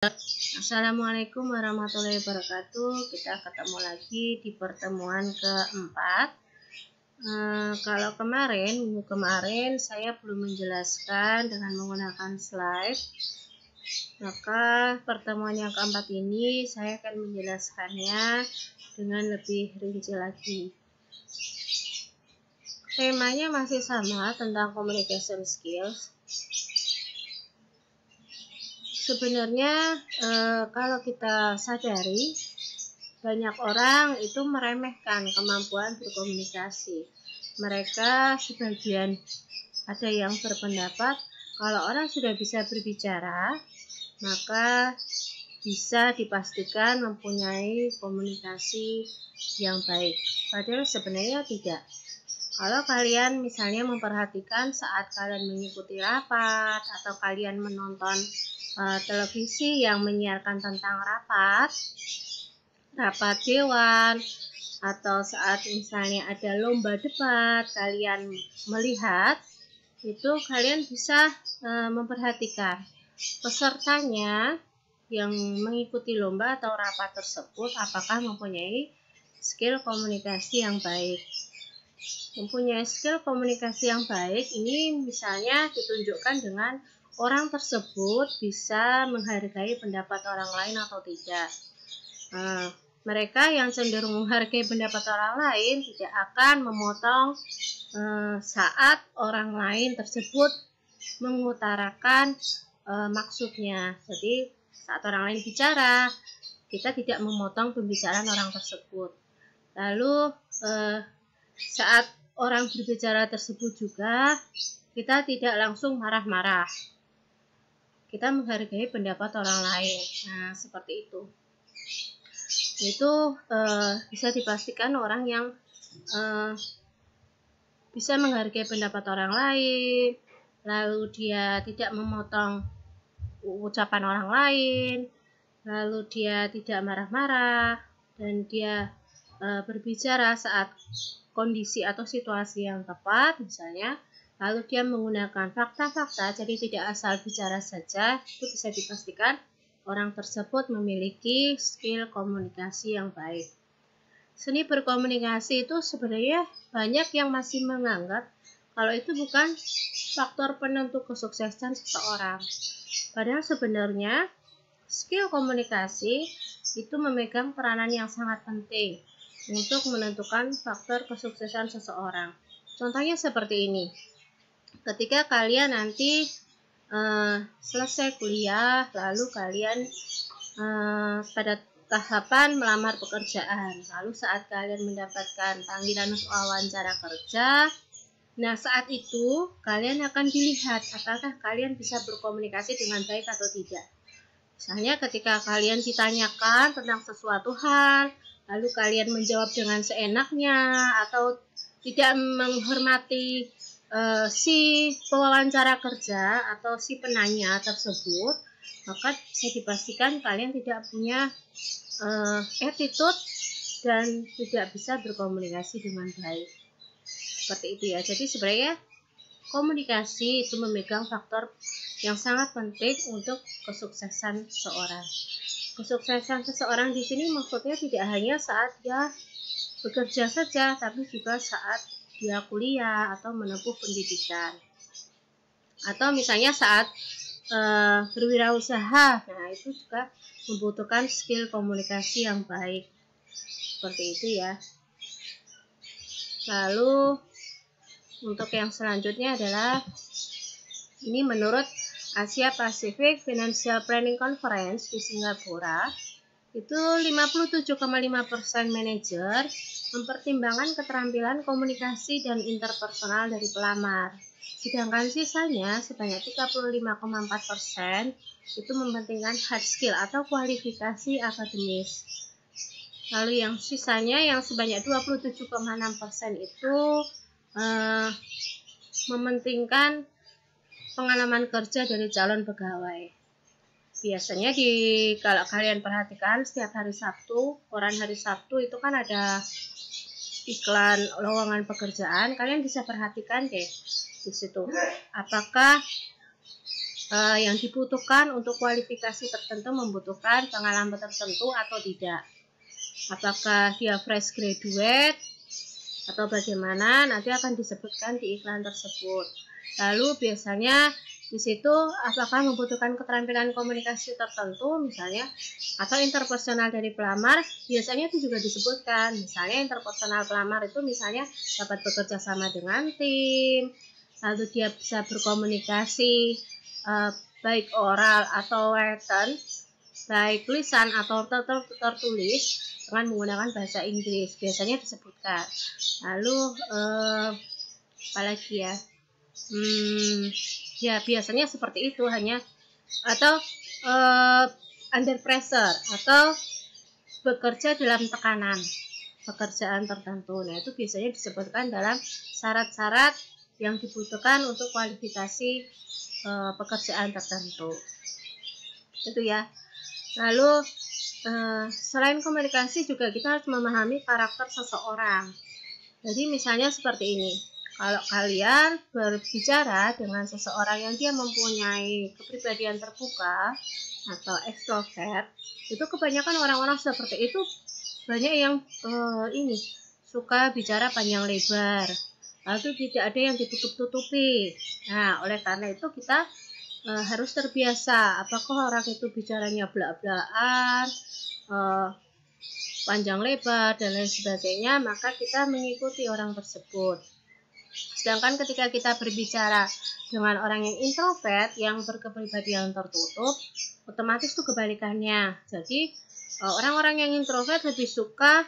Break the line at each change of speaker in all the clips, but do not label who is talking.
Assalamualaikum warahmatullahi wabarakatuh. Kita ketemu lagi di pertemuan keempat. Kalau minggu kemarin saya belum menjelaskan dengan menggunakan slide, maka pertemuan yang keempat ini saya akan menjelaskannya dengan lebih rinci lagi. Temanya masih sama tentang communication skills. Sebenarnya kalau kita sadari, banyak orang itu meremehkan kemampuan berkomunikasi. Mereka sebagian ada yang berpendapat kalau orang sudah bisa berbicara, maka bisa dipastikan mempunyai komunikasi yang baik. Padahal sebenarnya tidak. Kalau kalian misalnya memperhatikan saat kalian mengikuti rapat atau kalian menonton televisi yang menyiarkan tentang rapat dewan, atau saat misalnya ada lomba debat, kalian melihat itu, kalian bisa memperhatikan pesertanya yang mengikuti lomba atau rapat tersebut apakah mempunyai skill komunikasi yang baik. Mempunyai skill komunikasi yang baik ini misalnya ditunjukkan dengan orang tersebut bisa menghargai pendapat orang lain atau tidak. Mereka yang cenderung menghargai pendapat orang lain tidak akan memotong saat orang lain tersebut mengutarakan maksudnya. Jadi saat orang lain bicara, kita tidak memotong pembicaraan orang tersebut. Lalu saat orang berbicara tersebut juga kita tidak langsung marah-marah. Kita menghargai pendapat orang lain. Nah, seperti itu. Itu bisa dipastikan orang yang bisa menghargai pendapat orang lain, lalu dia tidak memotong ucapan orang lain, lalu dia tidak marah-marah, dan dia berbicara saat kondisi atau situasi yang tepat misalnya, lalu dia menggunakan fakta-fakta, jadi tidak asal bicara saja. Itu bisa dipastikan orang tersebut memiliki skill komunikasi yang baik. Seni berkomunikasi itu sebenarnya banyak yang masih menganggap kalau itu bukan faktor penentu kesuksesan seseorang. Padahal sebenarnya skill komunikasi itu memegang peranan yang sangat penting untuk menentukan faktor kesuksesan seseorang. Contohnya seperti ini. Ketika kalian nanti selesai kuliah, lalu kalian pada tahapan melamar pekerjaan, lalu saat kalian mendapatkan panggilan untuk wawancara kerja, nah saat itu kalian akan dilihat apakah kalian bisa berkomunikasi dengan baik atau tidak. Misalnya ketika kalian ditanyakan tentang sesuatu hal, lalu kalian menjawab dengan seenaknya atau tidak menghormati si pewawancara kerja atau si penanya tersebut, maka bisa dipastikan kalian tidak punya attitude dan tidak bisa berkomunikasi dengan baik. Seperti itu ya. Jadi sebenarnya komunikasi itu memegang faktor yang sangat penting untuk kesuksesan seseorang. Kesuksesan seseorang di sini maksudnya tidak hanya saat dia bekerja saja, tapi juga saat dia kuliah atau menempuh pendidikan. Atau misalnya saat berwirausaha, nah itu juga membutuhkan skill komunikasi yang baik. Seperti itu ya. Lalu untuk yang selanjutnya adalah ini menurut Asia Pacific Financial Planning Conference di Singapura, itu 57,5% manajer mempertimbangkan keterampilan komunikasi dan interpersonal dari pelamar. Sedangkan sisanya sebanyak 35,4% itu mementingkan hard skill atau kualifikasi akademis. Lalu yang sisanya yang sebanyak 27,6% itu mementingkan pengalaman kerja dari calon pegawai. Biasanya kalau kalian perhatikan setiap hari Sabtu, koran hari Sabtu itu kan ada iklan lowongan pekerjaan. Kalian bisa perhatikan deh di situ. Apakah yang dibutuhkan untuk kualifikasi tertentu membutuhkan pengalaman tertentu atau tidak. Apakah dia fresh graduate atau bagaimana, nanti akan disebutkan di iklan tersebut. Lalu biasanya di situ apakah membutuhkan keterampilan komunikasi tertentu misalnya, atau interpersonal dari pelamar, biasanya itu juga disebutkan. Misalnya interpersonal pelamar itu misalnya dapat bekerja sama dengan tim, lalu dia bisa berkomunikasi baik oral atau written, baik lisan atau tertulis dengan menggunakan bahasa Inggris, biasanya disebutkan. Lalu apalagi ya, ya biasanya seperti itu, hanya atau under pressure atau bekerja dalam tekanan pekerjaan tertentu. Nah, itu biasanya disebutkan dalam syarat-syarat yang dibutuhkan untuk kualifikasi pekerjaan tertentu. Itu ya. Lalu selain komunikasi juga kita harus memahami karakter seseorang. Jadi misalnya seperti ini. Kalau kalian berbicara dengan seseorang yang dia mempunyai kepribadian terbuka atau ekstrovert, itu kebanyakan orang-orang seperti itu banyak yang suka bicara panjang lebar, lalu tidak ada yang ditutup-tutupi. Nah, oleh karena itu kita harus terbiasa. Apakah orang itu bicaranya belak-belakan, panjang lebar dan lain sebagainya, maka kita mengikuti orang tersebut. Sedangkan ketika kita berbicara dengan orang yang introvert, yang berkepribadian tertutup, otomatis itu kebalikannya. Jadi orang-orang yang introvert lebih suka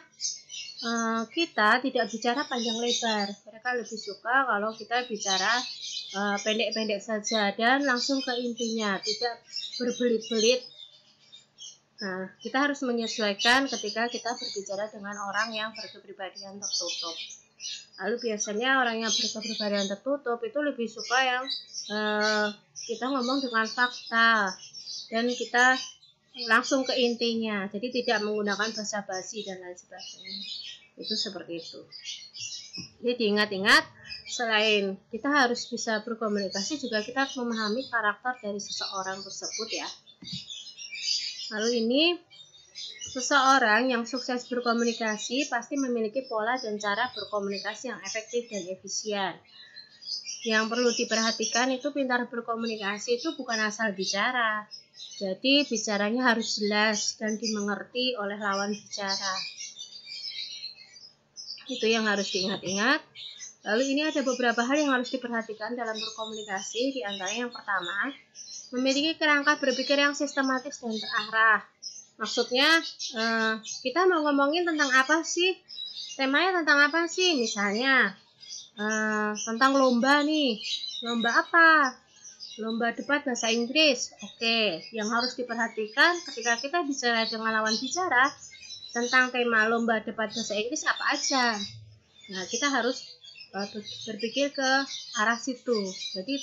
kita tidak bicara panjang lebar. Mereka lebih suka kalau kita bicara pendek-pendek saja dan langsung ke intinya, tidak berbelit-belit. Nah, kita harus menyesuaikan ketika kita berbicara dengan orang yang berkepribadian tertutup. Lalu biasanya orang yang berkepribadian tertutup itu lebih suka yang kita ngomong dengan fakta dan kita langsung ke intinya, jadi tidak menggunakan basa-basi dan lain sebagainya. Itu seperti itu. Jadi diingat-ingat, selain kita harus bisa berkomunikasi, juga kita harus memahami karakter dari seseorang tersebut ya. Lalu ini, seseorang yang sukses berkomunikasi pasti memiliki pola dan cara berkomunikasi yang efektif dan efisien. Yang perlu diperhatikan itu pintar berkomunikasi itu bukan asal bicara. Jadi bicaranya harus jelas dan dimengerti oleh lawan bicara. Itu yang harus diingat-ingat. Lalu ini ada beberapa hal yang harus diperhatikan dalam berkomunikasi. Di antaranya yang pertama, memiliki kerangka berpikir yang sistematis dan terarah. Maksudnya kita mau ngomongin tentang apa sih? Temanya tentang apa sih? Misalnya tentang lomba nih. Lomba apa? Lomba debat bahasa Inggris. Oke, yang harus diperhatikan ketika kita bicara dengan lawan bicara tentang tema lomba debat bahasa Inggris apa aja. Nah, kita harus berpikir ke arah situ. Jadi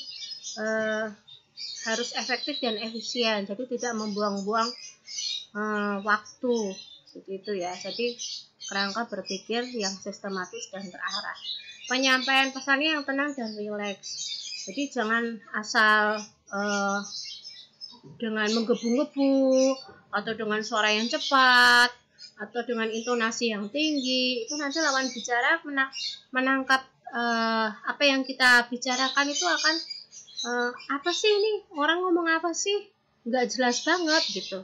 harus efektif dan efisien. Jadi tidak membuang-buang waktu. Begitu ya. Jadi kerangka berpikir yang sistematis dan terarah. Penyampaian pesannya yang tenang dan rileks. Jadi jangan asal dengan menggebu-gebu atau dengan suara yang cepat atau dengan intonasi yang tinggi. Itu nanti lawan bicara menangkap apa yang kita bicarakan itu akan apa sih ini? Orang ngomong apa sih? Nggak jelas banget gitu.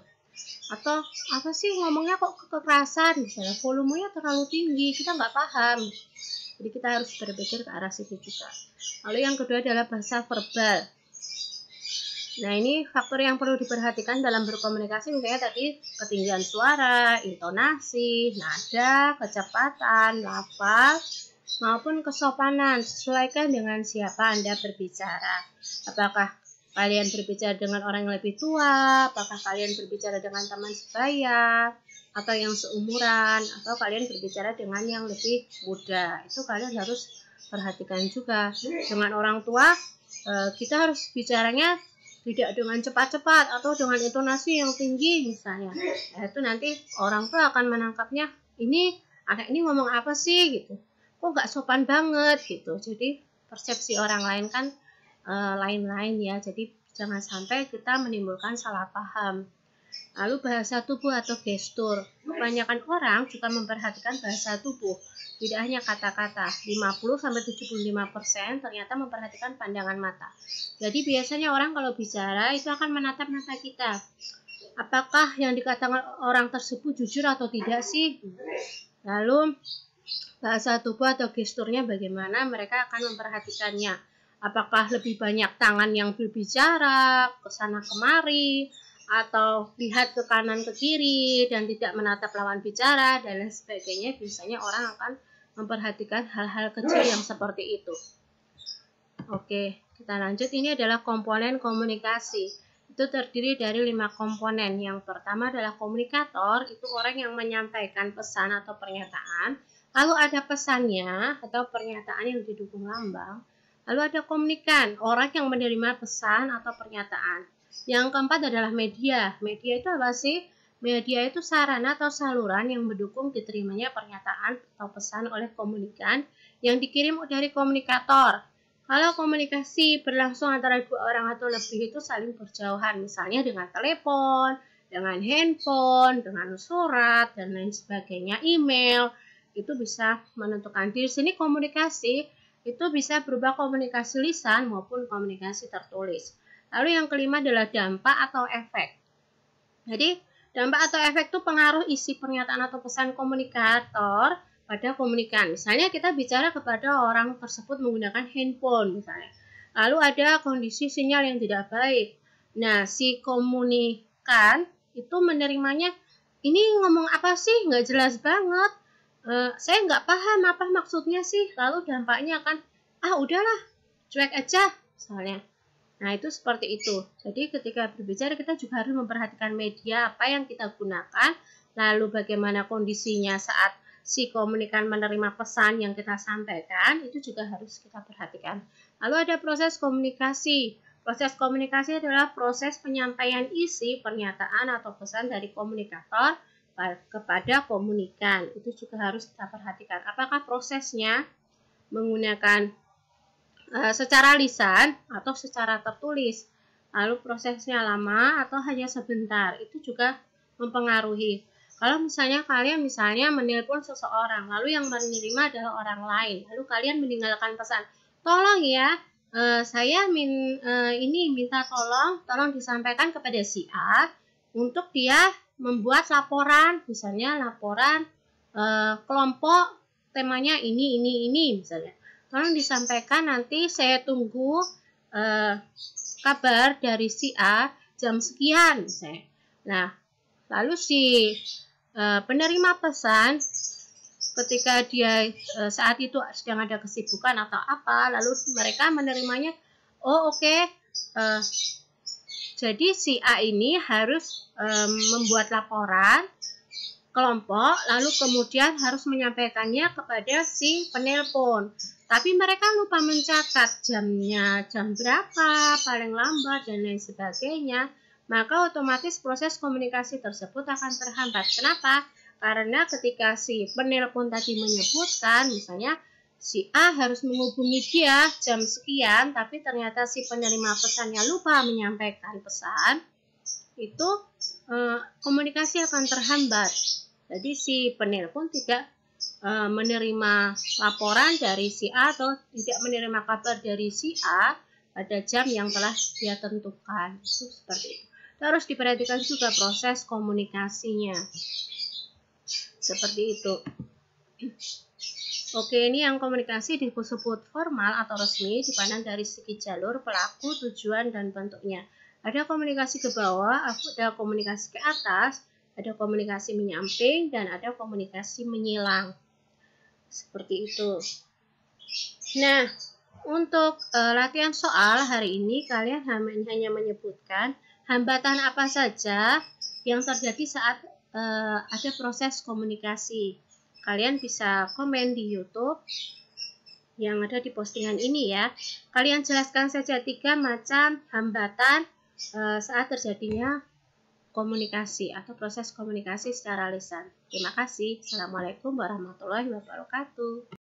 Atau apa sih ngomongnya kok kekerasan, misalnya volumenya terlalu tinggi, kita nggak paham. Jadi kita harus berpikir ke arah situ juga. Lalu yang kedua adalah bahasa verbal. Nah, ini faktor yang perlu diperhatikan dalam berkomunikasi, misalnya tadi ketinggian suara, intonasi, nada, kecepatan, lafaz, maupun kesopanan. Sesuaikan dengan siapa Anda berbicara. Apakah kalian berbicara dengan orang yang lebih tua, apakah kalian berbicara dengan teman sebaya, atau yang seumuran, atau kalian berbicara dengan yang lebih muda. Itu kalian harus perhatikan juga. Dengan orang tua, kita harus bicaranya tidak dengan cepat-cepat atau dengan intonasi yang tinggi misalnya. Itu nanti orang tua akan menangkapnya, ini anak ini ngomong apa sih gitu. Kok nggak sopan banget gitu. Jadi persepsi orang lain kan lain-lain ya. Jadi Jangan sampai kita menimbulkan salah paham. Lalu bahasa tubuh atau gestur. Kebanyakan orang juga memperhatikan bahasa tubuh. Tidak hanya kata-kata, 50-75% ternyata memperhatikan pandangan mata. Jadi biasanya orang kalau bicara itu akan menatap mata kita. Apakah yang dikatakan orang tersebut jujur atau tidak sih? Lalu bahasa tubuh atau gesturnya bagaimana mereka akan memperhatikannya. Apakah lebih banyak tangan yang berbicara, ke sana kemari, atau lihat ke kanan ke kiri dan tidak menatap lawan bicara dan lain sebagainya. Biasanya orang akan memperhatikan hal-hal kecil yang seperti itu. Oke, kita lanjut. Ini adalah komponen komunikasi. Itu terdiri dari 5 komponen. Yang pertama adalah komunikator, itu orang yang menyampaikan pesan atau pernyataan. Lalu ada pesannya atau pernyataan yang didukung lambang. Lalu ada komunikan, orang yang menerima pesan atau pernyataan. Yang keempat adalah media. Media itu apa sih? Media itu sarana atau saluran yang mendukung diterimanya pernyataan atau pesan oleh komunikan yang dikirim dari komunikator. Kalau komunikasi berlangsung antara dua orang atau lebih itu saling berjauhan, misalnya dengan telepon, dengan handphone, dengan surat, dan lain sebagainya, email, itu bisa menentukan. Di sini komunikasi itu bisa berupa komunikasi lisan maupun komunikasi tertulis. Lalu yang kelima adalah dampak atau efek. Jadi dampak atau efek itu pengaruh isi pernyataan atau pesan komunikator pada komunikan. Misalnya kita bicara kepada orang tersebut menggunakan handphone misalnya. Lalu ada kondisi sinyal yang tidak baik. Nah, si komunikan itu menerimanya, ini ngomong apa sih? Nggak jelas banget. Saya nggak paham apa maksudnya sih. Lalu dampaknya akan, udahlah, cuek aja misalnya. Nah, itu seperti itu. Jadi ketika berbicara kita juga harus memperhatikan media apa yang kita gunakan, lalu bagaimana kondisinya saat si komunikan menerima pesan yang kita sampaikan, itu juga harus kita perhatikan. Lalu ada proses komunikasi. Proses komunikasi adalah proses penyampaian isi pernyataan atau pesan dari komunikator kepada komunikan. Itu juga harus kita perhatikan. Apakah prosesnya menggunakan secara lisan atau secara tertulis, lalu prosesnya lama atau hanya sebentar, itu juga mempengaruhi. Kalau misalnya kalian menelpon seseorang, lalu yang menerima adalah orang lain, lalu kalian meninggalkan pesan, tolong ya, saya minta tolong disampaikan kepada si A untuk dia membuat laporan, misalnya laporan kelompok temanya ini misalnya. Tolong disampaikan, nanti saya tunggu kabar dari si A jam sekian misalnya. Nah, lalu si penerima pesan ketika dia saat itu sedang ada kesibukan atau apa, lalu mereka menerimanya, oke. Jadi si A ini harus membuat laporan kelompok, lalu kemudian harus menyampaikannya kepada si penelpon. Tapi mereka lupa mencatat jamnya, jam berapa, paling lambat, dan lain sebagainya. Maka otomatis proses komunikasi tersebut akan terhambat. Kenapa? Karena ketika si penelpon tadi menyebutkan, misalnya si A harus menghubungi dia jam sekian, tapi ternyata si penerima pesannya lupa menyampaikan pesan, itu komunikasi akan terhambat. Jadi si penelpon tidak menerima laporan dari si A atau tidak menerima kabar dari si A pada jam yang telah dia tentukan. Itu seperti itu. Terus diperhatikan juga proses komunikasinya. Seperti itu. Oke, ini yang komunikasi disebut formal atau resmi dipandang dari segi jalur, pelaku, tujuan, dan bentuknya. Ada komunikasi ke bawah, ada komunikasi ke atas, ada komunikasi menyamping, dan ada komunikasi menyilang. Seperti itu. Nah, untuk latihan soal hari ini kalian hanya menyebutkan hambatan apa saja yang terjadi saat ada proses komunikasi. Kalian bisa komen di YouTube yang ada di postingan ini ya. Kalian jelaskan saja 3 macam hambatan saat terjadinya komunikasi atau proses komunikasi secara lisan. Terima kasih. Assalamualaikum warahmatullahi wabarakatuh.